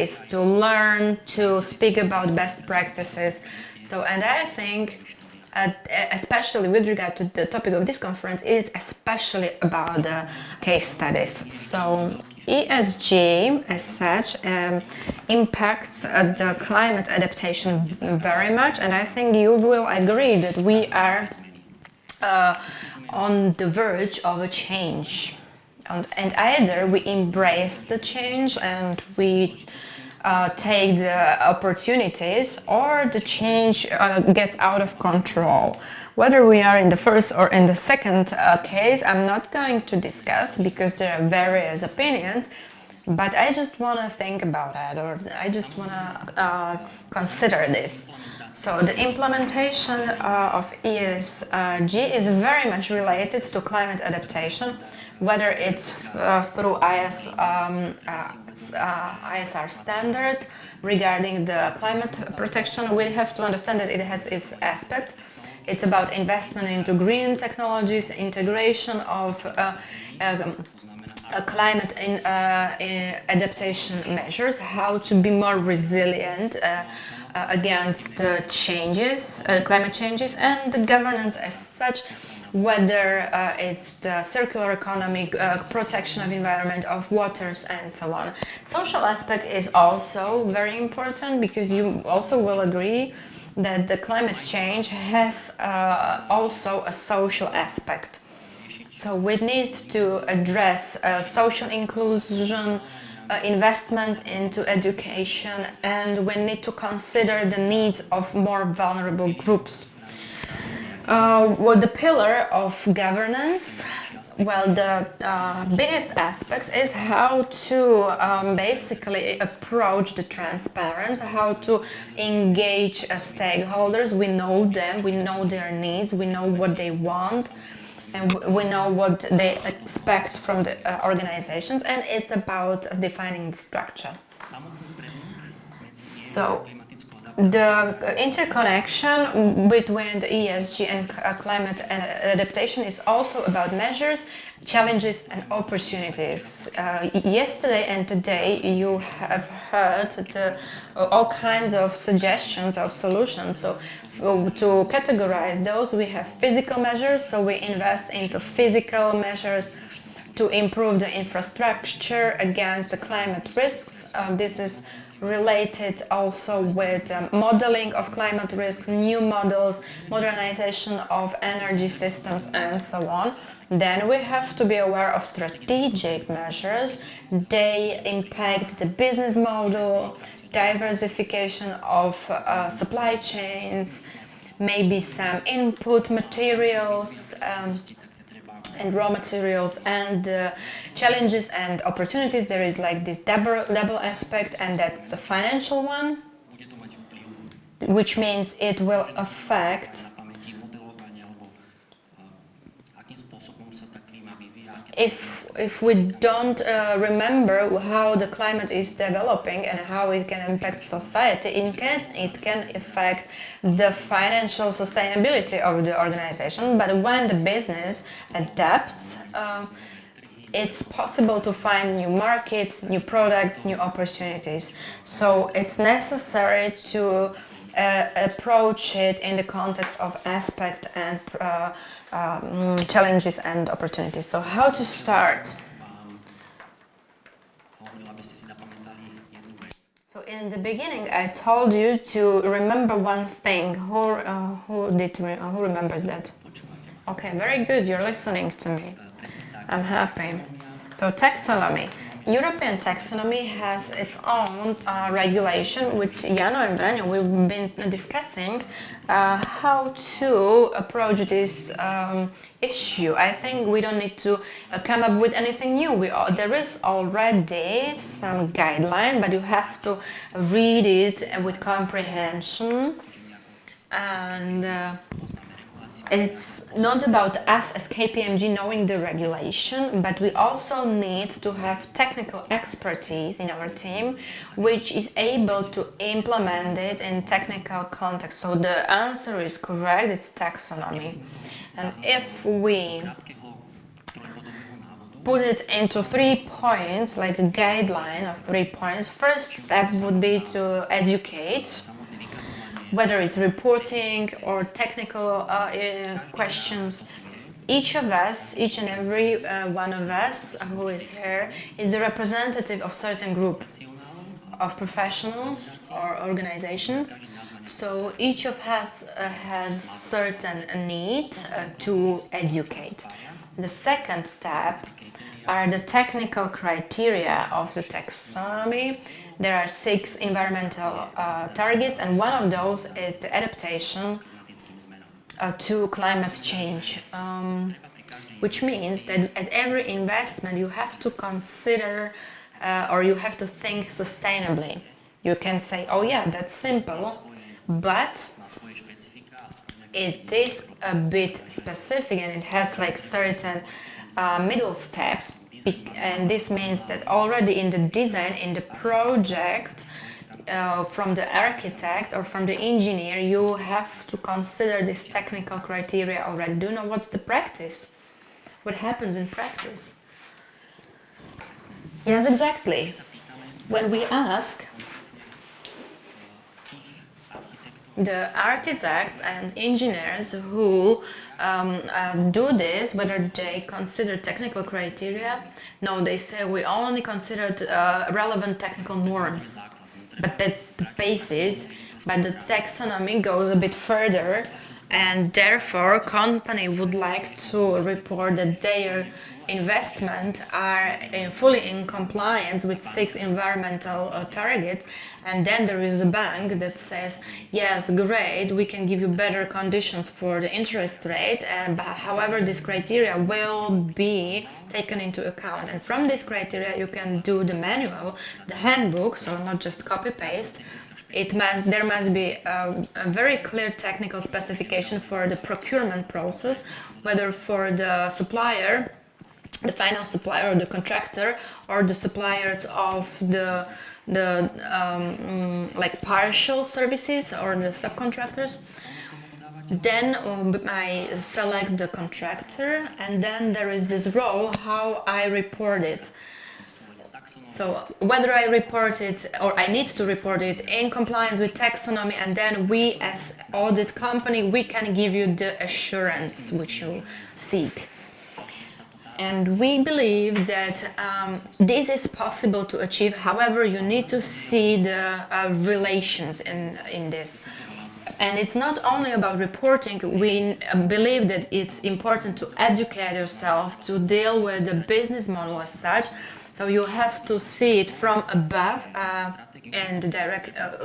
is to learn, to speak about best practices. So, and I think, especially with regard to the topic of this conference, is especially about the case studies. So, ESG as such impacts the climate adaptation very much, and I think you will agree that we are on the verge of a change. And either we embrace the change and we take the opportunities, or the change gets out of control. Whether we are in the first or in the second case, I'm not going to discuss because there are various opinions, but I just want to think about it, or I just want to consider this. So the implementation of ESG is very much related to climate adaptation, whether it's through ISR standard regarding the climate protection. We have to understand that it has its aspect. It's about investment into green technologies, integration of climate adaptation measures, how to be more resilient against the changes, climate changes, and the governance as such, whether it's the circular economy, protection of environment, of waters, and so on. Social aspect is also very important, because you also will agree that the climate change has also a social aspect. So we need to address social inclusion, investments into education, and we need to consider the needs of more vulnerable groups. Well, the pillar of governance, well, the biggest aspect is how to basically approach the transparency, how to engage stakeholders. We know them, we know their needs, we know what they want, and we know what they expect from the organizations, and it's about defining the structure. So the interconnection between the ESG and climate adaptation is also about measures, challenges, and opportunities. Yesterday and today you have heard all kinds of suggestions of solutions. So to categorize those, we have physical measures, so we invest into physical measures to improve the infrastructure against the climate risks. This is related also with modeling of climate risk, new models, modernization of energy systems, and so on. Then we have to be aware of strategic measures. They impact the business model, diversification of supply chains, maybe some input materials, and raw materials, and challenges and opportunities. There is like this double aspect, and that's the financial one, which means it will affect if we don't remember how the climate is developing and how it can impact society, it can affect the financial sustainability of the organization. But when the business adapts, it's possible to find new markets, new products, new opportunities. So it's necessary to approach it in the context of aspect and challenges and opportunities. So how to start? So in the beginning, I told you to remember one thing. Who remembers that? Okay, very good. You're listening to me. I'm happy. So taxonomy. European taxonomy has its own regulation. With Jano and Branyo, we've been discussing how to approach this issue. I think we don't need to come up with anything new. There is already some guideline, but you have to read it with comprehension. And it's not about us as KPMG knowing the regulation, but we also need to have technical expertise in our team, which is able to implement it in technical context. So the answer is correct, it's taxonomy. And if we put it into 3 points, like a guideline of 3 points. First step would be to educate, whether it's reporting or technical questions. Each of us, each and every one of us who is here, is a representative of certain group of professionals or organizations. So each of us has certain need to educate. The second step are the technical criteria of the taxonomy. There are 6 environmental targets, and one of those is the adaptation to climate change, which means that at every investment you have to consider or you have to think sustainably. You can say, oh yeah, that's simple, but it is a bit specific and it has like certain middle steps, and this means that already in the design, in the project, from the architect or from the engineer, you have to consider this technical criteria already. Do you know what's the practice? What happens in practice? Yes, exactly. When we ask the architects and engineers who do this, whether they consider technical criteria, no, they say we only considered relevant technical norms. But that's the basis, but the taxonomy goes a bit further, and therefore company would like to report that their investment are fully in compliance with 6 environmental targets, and then there is a bank that says, yes, great, we can give you better conditions for the interest rate, but however this criteria will be taken into account, and from this criteria you can do the manual, the handbook, so not just copy paste. There must be a very clear technical specification for the procurement process, whether for the supplier, the final supplier or the contractor, or the suppliers of the like partial services or the subcontractors. Then I select the contractor, and then there is this role how I report it. So whether I report it or I need to report it in compliance with taxonomy, and then we as audit company, we can give you the assurance which you seek. And we believe that this is possible to achieve. However, you need to see the relations in this. And it's not only about reporting. We believe that it's important to educate yourself, to deal with the business model as such. So you have to see it from above and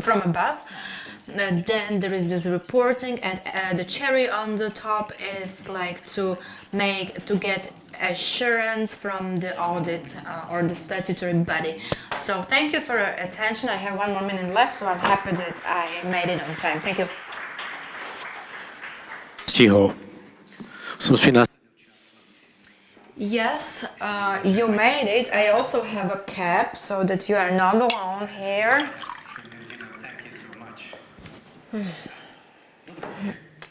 from above. Then there is this reporting, and the cherry on the top is like to get assurance from the audit or the statutory body. So thank you for your attention. I have 1 more minute left, so I'm happy that I made it on time. Thank you. Yes, you made it. I also have a cap so that you are not alone here. Thank you so much.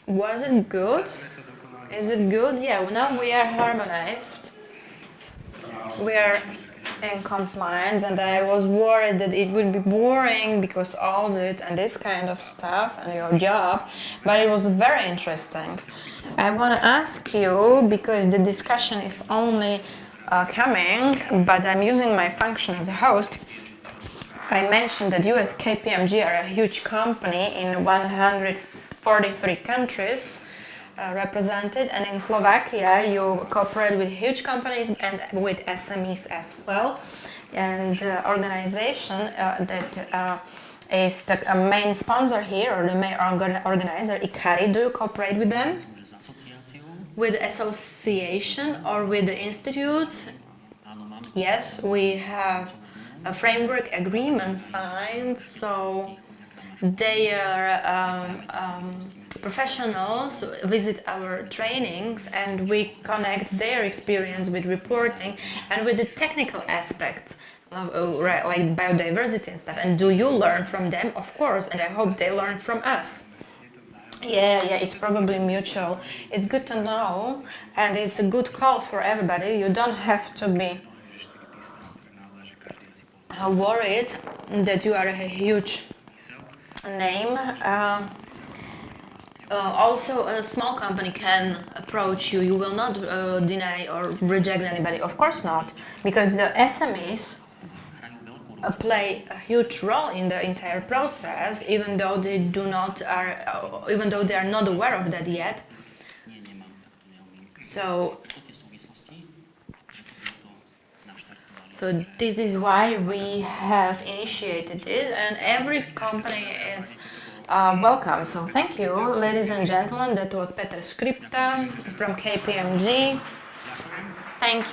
Was it good? Is it good? Yeah, now we are harmonized. We are in compliance, and I was worried that it would be boring because audit and this kind of stuff and your job, but it was very interesting. I want to ask you, because the discussion is only coming, but I'm using my function as a host. I mentioned that you as KPMG are a huge company in 143 countries represented, and in Slovakia you cooperate with huge companies and with SMEs as well. And the organization that is the main sponsor here, or the main organizer, iCARI, do you cooperate with them? With the association or with the institute? Yes, we have a framework agreement signed, so their professionals visit our trainings, and we connect their experience with reporting and with the technical aspects of, like biodiversity and stuff. And do you learn from them? Of course, and I hope they learn from us. Yeah, it's probably mutual. It's good to know, and it's a good call for everybody. You don't have to be worried that you are a huge name. Also, a small company can approach you. You will not deny or reject anybody. Of course not, because the SMEs play a huge role in the entire process, even though even though they are not aware of that yet. So, so this is why we have initiated it, and every company is welcome. So thank you, ladies and gentlemen. That was Škyrta from KPMG. Thank you.